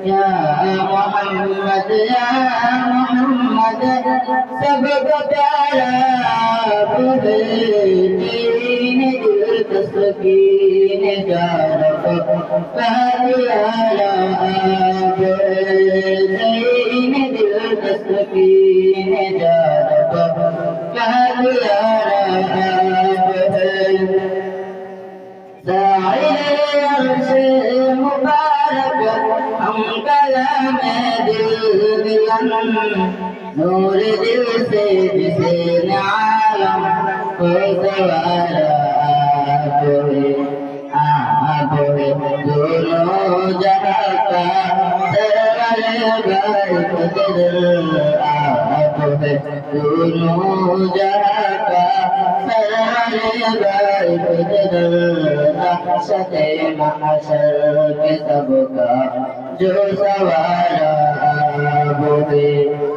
या मोहम्मद सबको प्यारा दीन दिल तस्कीन जारफ प्यारा दीन दिल तस्कीन जारफ प्यारा मुबारक हम कलाम दिल बिलन नूर दिल से जिसे आलम को सवारा आबोए दोनों जहाँ का सरवर गायब दिल आबोए दोनों जहाँ का सरवर गायब दिल सते महशर के सबका जो सवारा बोले